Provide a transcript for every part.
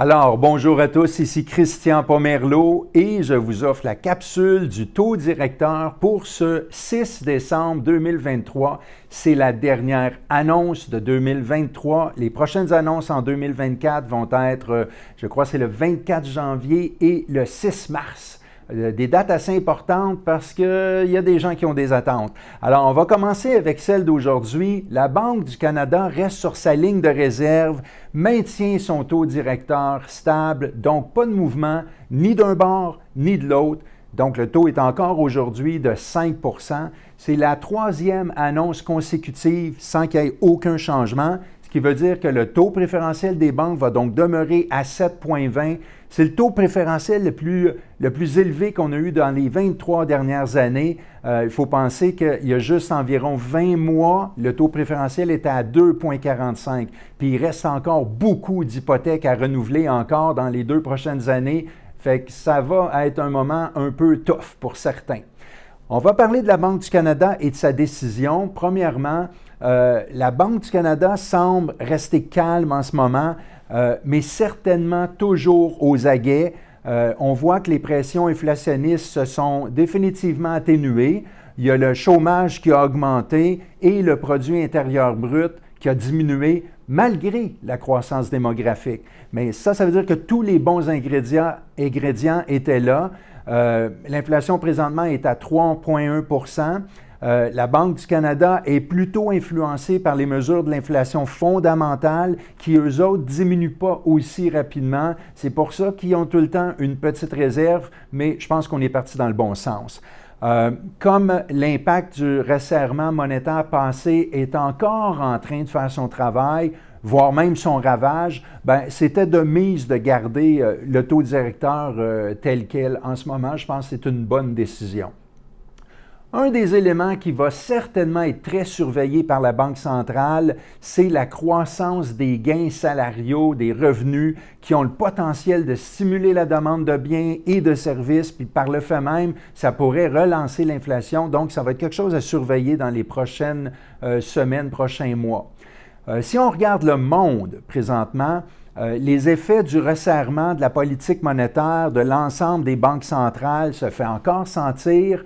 Alors, bonjour à tous, ici Christian Pomerleau et je vous offre la capsule du taux directeur pour ce 6 décembre 2023. C'est la dernière annonce de 2023. Les prochaines annonces en 2024 vont être, je crois, c'est le 24 janvier et le 6 mars. Des dates assez importantes parce qu'il y a des gens qui ont des attentes. Alors, on va commencer avec celle d'aujourd'hui. La Banque du Canada reste sur sa ligne de réserve, maintient son taux directeur stable, donc pas de mouvement ni d'un bord ni de l'autre. Donc, le taux est encore aujourd'hui de 5 %. C'est la troisième annonce consécutive sans qu'il y ait aucun changement, ce qui veut dire que le taux préférentiel des banques va donc demeurer à 7,20 %. C'est le taux préférentiel le plus élevé qu'on a eu dans les 23 dernières années. Il faut penser qu'il y a juste environ 20 mois, le taux préférentiel était à 2,45 %. Puis il reste encore beaucoup d'hypothèques à renouveler encore dans les 2 prochaines années. Fait que ça va être un moment un peu tough pour certains. On va parler de la Banque du Canada et de sa décision. Premièrement, la Banque du Canada semble rester calme en ce moment, mais certainement toujours aux aguets. On voit que les pressions inflationnistes se sont définitivement atténuées. Il y a le chômage qui a augmenté et le produit intérieur brut qui a diminué malgré la croissance démographique. Mais ça veut dire que tous les bons ingrédients étaient là. L'inflation présentement est à 3,1 %. La Banque du Canada est plutôt influencée par les mesures de l'inflation fondamentale qui, eux autres, ne diminuent pas aussi rapidement. C'est pour ça qu'ils ont tout le temps une petite réserve, mais je pense qu'on est parti dans le bon sens. Comme l'impact du resserrement monétaire passé est encore en train de faire son travail, voire même son ravage, c'était de mise de garder le taux directeur tel quel en ce moment. Je pense que c'est une bonne décision. Un des éléments qui va certainement être très surveillé par la Banque centrale, c'est la croissance des gains salariaux, des revenus qui ont le potentiel de stimuler la demande de biens et de services, puis par le fait même, ça pourrait relancer l'inflation. Donc, ça va être quelque chose à surveiller dans les prochaines semaines, prochains mois. Si on regarde le monde présentement, les effets du resserrement de la politique monétaire de l'ensemble des banques centrales se fait encore sentir,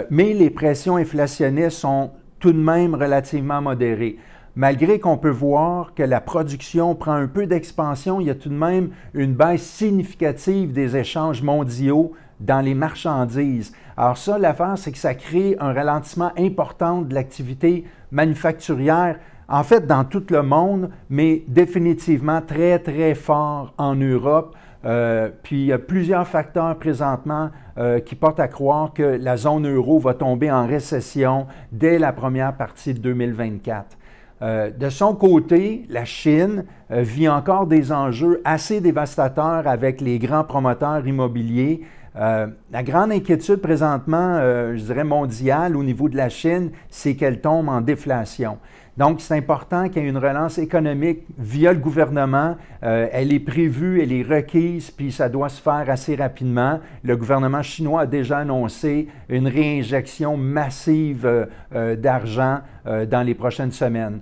mais les pressions inflationnistes sont tout de même relativement modérées. Malgré qu'on peut voir que la production prend un peu d'expansion, il y a tout de même une baisse significative des échanges mondiaux dans les marchandises. Alors ça, l'affaire, c'est que ça crée un ralentissement important de l'activité manufacturière, en fait dans tout le monde, mais définitivement très, très fort en Europe. Puis il y a plusieurs facteurs présentement qui portent à croire que la zone euro va tomber en récession dès la première partie de 2024. De son côté, la Chine vit encore des enjeux assez dévastateurs avec les grands promoteurs immobiliers. La grande inquiétude présentement, je dirais mondiale au niveau de la Chine, c'est qu'elle tombe en déflation. Donc, c'est important qu'il y ait une relance économique via le gouvernement. Elle est prévue, elle est requise, puis ça doit se faire assez rapidement. Le gouvernement chinois a déjà annoncé une réinjection massive d'argent dans les prochaines semaines.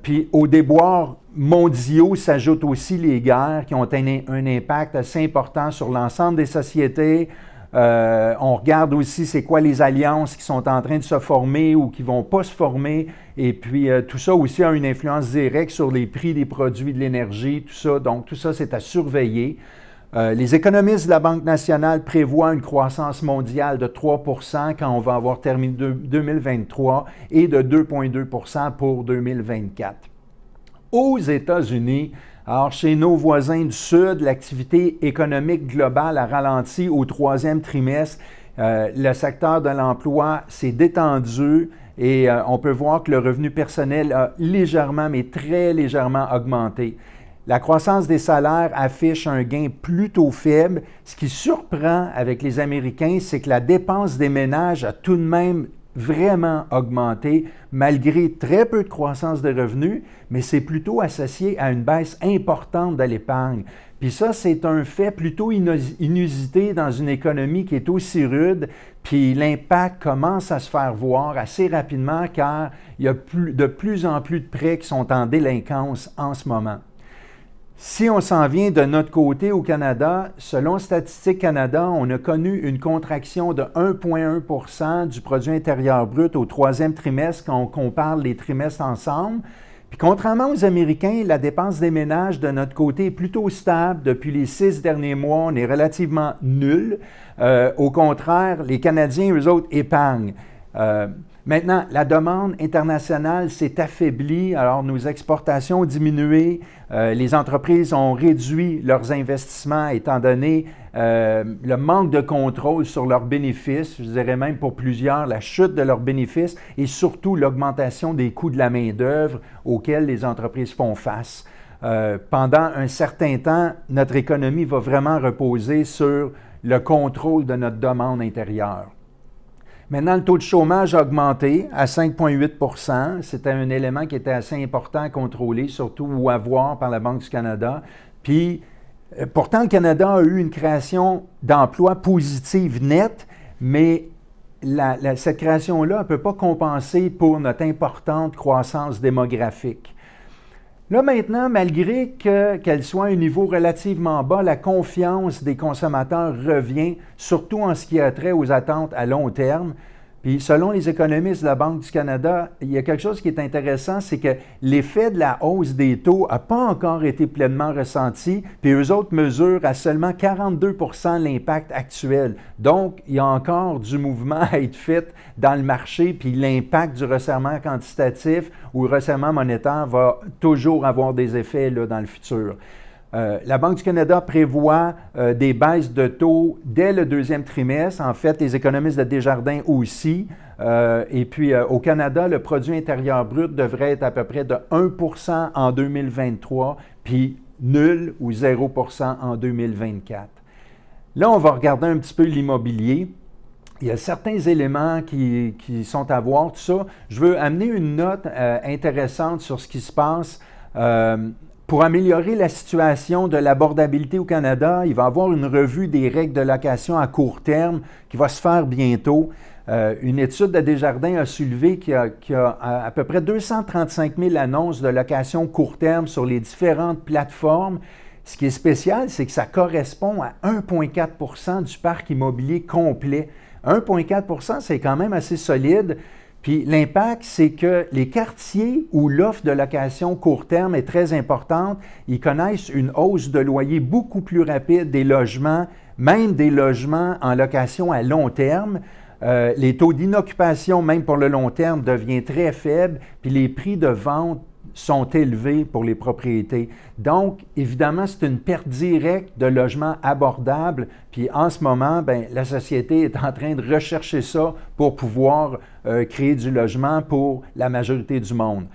Puis aux déboires mondiaux s'ajoutent aussi les guerres qui ont un impact assez important sur l'ensemble des sociétés. On regarde aussi c'est quoi les alliances qui sont en train de se former ou qui ne vont pas se former. Et puis tout ça aussi a une influence directe sur les prix des produits de l'énergie, tout ça. Donc tout ça, c'est à surveiller. Les économistes de la Banque nationale prévoient une croissance mondiale de 3 % quand on va avoir terminé 2023 et de 2,2 % pour 2024. Aux États-Unis, alors chez nos voisins du Sud, l'activité économique globale a ralenti au 3e trimestre. Le secteur de l'emploi s'est détendu et on peut voir que le revenu personnel a légèrement, mais très légèrement augmenté. La croissance des salaires affiche un gain plutôt faible. Ce qui surprend avec les Américains, c'est que la dépense des ménages a tout de même vraiment augmenté malgré très peu de croissance de revenus, mais c'est plutôt associé à une baisse importante de l'épargne. Puis ça, c'est un fait plutôt inusité dans une économie qui est aussi rude, puis l'impact commence à se faire voir assez rapidement car il y a de plus en plus de prêts qui sont en délinquance en ce moment. Si on s'en vient de notre côté au Canada, selon Statistique Canada, on a connu une contraction de 1,1 % du produit intérieur brut au troisième trimestre quand on compare les trimestres ensemble. Puis contrairement aux Américains, la dépense des ménages de notre côté est plutôt stable. Depuis les 6 derniers mois, on est relativement nul. Au contraire, les Canadiens, eux autres, épargnent. Maintenant, la demande internationale s'est affaiblie, alors nos exportations ont diminué, les entreprises ont réduit leurs investissements étant donné le manque de contrôle sur leurs bénéfices, je dirais même pour plusieurs la chute de leurs bénéfices et surtout l'augmentation des coûts de la main-d'œuvre auxquels les entreprises font face. Pendant un certain temps, notre économie va vraiment reposer sur le contrôle de notre demande intérieure. Maintenant, le taux de chômage a augmenté à 5,8 %. C'était un élément qui était assez important à contrôler, surtout ou à voir par la Banque du Canada. Puis, pourtant, le Canada a eu une création d'emplois positive nette, mais cette création-là ne peut pas compenser pour notre importante croissance démographique. Là, maintenant, malgré qu'elle soit à un niveau relativement bas, la confiance des consommateurs revient, surtout en ce qui a trait aux attentes à long terme. Puis, selon les économistes de la Banque du Canada, il y a quelque chose qui est intéressant, c'est que l'effet de la hausse des taux n'a pas encore été pleinement ressenti, puis eux autres mesurent à seulement 42 % l'impact actuel. Donc, il y a encore du mouvement à être fait dans le marché, puis l'impact du resserrement quantitatif ou resserrement monétaire va toujours avoir des effets là, dans le futur. La Banque du Canada prévoit des baisses de taux dès le deuxième trimestre. En fait, les économistes de Desjardins aussi. Et puis, au Canada, le produit intérieur brut devrait être à peu près de 1 % en 2023, puis nul ou 0 % en 2024. Là, on va regarder un petit peu l'immobilier. Il y a certains éléments qui sont à voir, tout ça. Je veux amener une note intéressante sur ce qui se passe. Pour améliorer la situation de l'abordabilité au Canada, il va y avoir une revue des règles de location à court terme qui va se faire bientôt. Une étude de Desjardins a soulevé qu'il y a à peu près 235 000 annonces de location court terme sur les différentes plateformes. Ce qui est spécial, c'est que ça correspond à 1,4 % du parc immobilier complet. 1,4 %, c'est quand même assez solide. Puis l'impact, c'est que les quartiers où l'offre de location court terme est très importante, ils connaissent une hausse de loyer beaucoup plus rapide des logements, même des logements en location à long terme. Les taux d'inoccupation, même pour le long terme, deviennent très faibles, puis les prix de vente sont élevés pour les propriétés. Donc, évidemment, c'est une perte directe de logements abordables. Puis en ce moment, bien, la société est en train de rechercher ça pour pouvoir créer du logement pour la majorité du monde.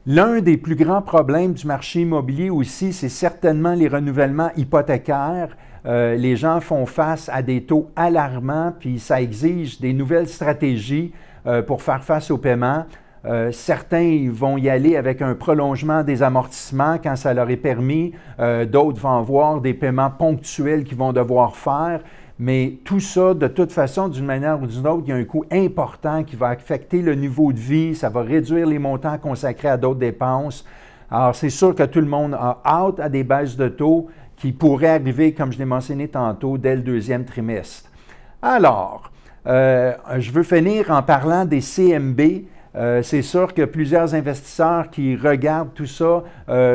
L'un des plus grands problèmes du marché immobilier aussi, c'est certainement les renouvellements hypothécaires. Les gens font face à des taux alarmants, puis ça exige des nouvelles stratégies pour faire face au paiement. Certains vont y aller avec un prolongement des amortissements quand ça leur est permis. D'autres vont avoir des paiements ponctuels qu'ils vont devoir faire. Mais tout ça, de toute façon, d'une manière ou d'une autre, il y a un coût important qui va affecter le niveau de vie. Ça va réduire les montants consacrés à d'autres dépenses. Alors, c'est sûr que tout le monde a hâte à des baisses de taux qui pourraient arriver, comme je l'ai mentionné tantôt, dès le deuxième trimestre. Alors, je veux finir en parlant des CMB. C'est sûr que plusieurs investisseurs qui regardent tout ça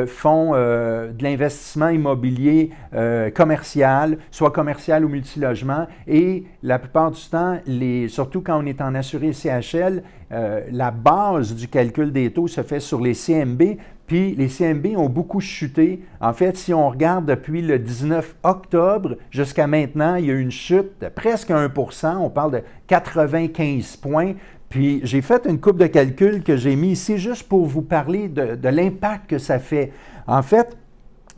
font de l'investissement immobilier commercial, soit commercial ou multilogement, et la plupart du temps, surtout quand on est en assuré CHL, la base du calcul des taux se fait sur les CMB, puis les CMB ont beaucoup chuté. En fait, si on regarde depuis le 19 octobre jusqu'à maintenant, il y a eu une chute de presque 1 %, on parle de 95 points. Puis, j'ai fait une coupe de calculs que j'ai mis ici juste pour vous parler de l'impact que ça fait. En fait,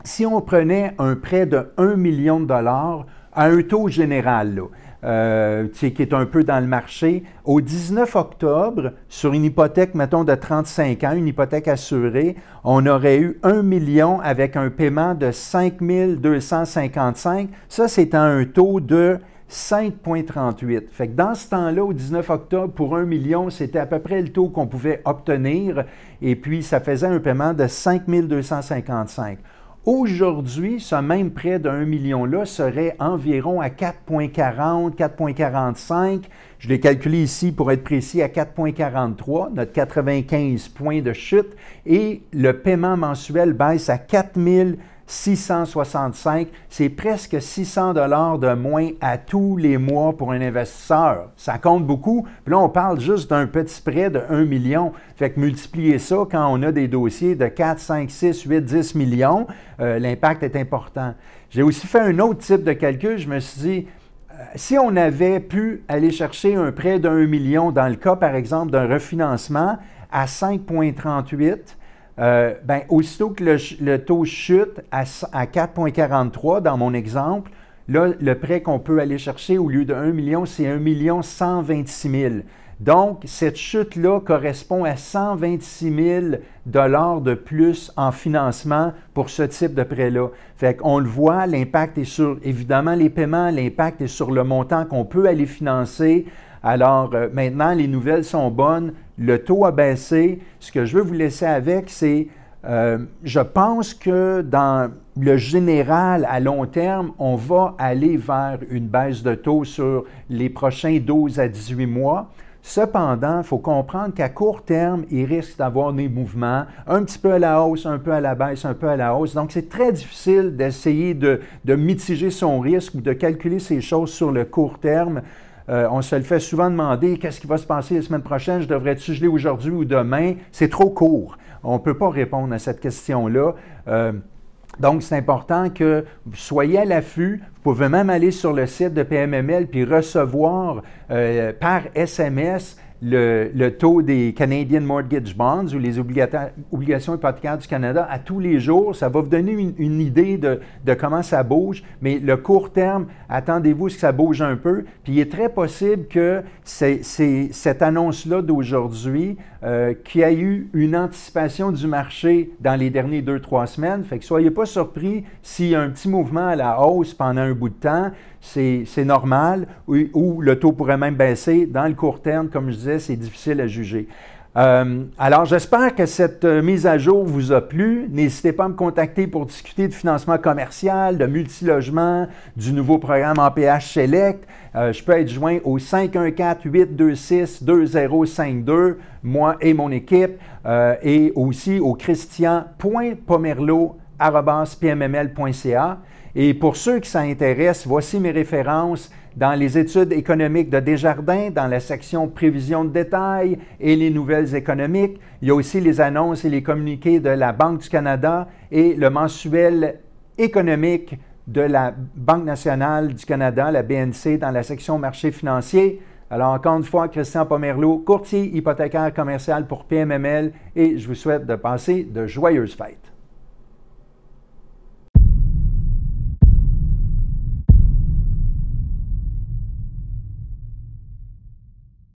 si on prenait un prêt de 1 million de dollars à un taux général, là, qui est un peu dans le marché, au 19 octobre, sur une hypothèque, mettons, de 35 ans, une hypothèque assurée, on aurait eu 1 million avec un paiement de 5 255. Ça, c'est à un taux de 5,38. Fait que dans ce temps-là, au 19 octobre, pour 1 million, c'était à peu près le taux qu'on pouvait obtenir et puis ça faisait un paiement de 5 255. Aujourd'hui, ce même prêt de 1 million-là serait environ à 4,40, 4,45. Je l'ai calculé ici pour être précis à 4,43, notre 95 points de chute. Et le paiement mensuel baisse à 4 665, c'est presque 600 $ de moins à tous les mois pour un investisseur. Ça compte beaucoup. Puis là, on parle juste d'un petit prêt de 1 million. Fait que multiplier ça quand on a des dossiers de 4, 5, 6, 8, 10 millions, l'impact est important. J'ai aussi fait un autre type de calcul. Je me suis dit, si on avait pu aller chercher un prêt de 1 million dans le cas, par exemple, d'un refinancement à 5,38, aussitôt que le taux chute à 4,43 dans mon exemple, là, le prêt qu'on peut aller chercher au lieu de 1 million, c'est 1 126 000. Donc, cette chute-là correspond à 126 000 $ de plus en financement pour ce type de prêt-là. Fait qu'on le voit, l'impact est sur, évidemment, les paiements, l'impact est sur le montant qu'on peut aller financer. Alors, maintenant, les nouvelles sont bonnes, le taux a baissé. Ce que je veux vous laisser avec, c'est, je pense que dans le général, à long terme, on va aller vers une baisse de taux sur les prochains 12 à 18 mois. Cependant, il faut comprendre qu'à court terme, il risque d'avoir des mouvements, un petit peu à la hausse, un peu à la baisse, un peu à la hausse. Donc, c'est très difficile d'essayer de mitiger son risque ou de calculer ces choses sur le court terme. On se le fait souvent demander, qu'est-ce qui va se passer la semaine prochaine? Je devrais-tu geler aujourd'hui ou demain? C'est trop court. On ne peut pas répondre à cette question-là. Donc, c'est important que vous soyez à l'affût. Vous pouvez même aller sur le site de PMML puis recevoir par SMS le taux des Canadian Mortgage Bonds ou les obligations hypothécaires du Canada à tous les jours. Ça va vous donner une idée de comment ça bouge, mais le court terme, attendez-vous à ce que ça bouge un peu. Puis il est très possible que c'est cette annonce-là d'aujourd'hui qui a eu une anticipation du marché dans les dernières 2-3 semaines. Fait que soyez pas surpris s'il y a un petit mouvement à la hausse pendant un bout de temps. C'est normal, ou le taux pourrait même baisser. Dans le court terme, comme je disais, c'est difficile à juger. Alors, j'espère que cette mise à jour vous a plu. N'hésitez pas à me contacter pour discuter de financement commercial, de multilogement, du nouveau programme APH Select. Je peux être joint au 514-826-2052, moi et mon équipe, et aussi au christian.pomerleau@pmml.ca. Et pour ceux qui s'intéressent, voici mes références dans les études économiques de Desjardins, dans la section prévision de détail et les nouvelles économiques. Il y a aussi les annonces et les communiqués de la Banque du Canada et le mensuel économique de la Banque nationale du Canada, la BNC, dans la section marché financier. Alors, encore une fois, Christian Pomerleau, courtier hypothécaire commercial pour PMML, et je vous souhaite de passer de joyeuses fêtes.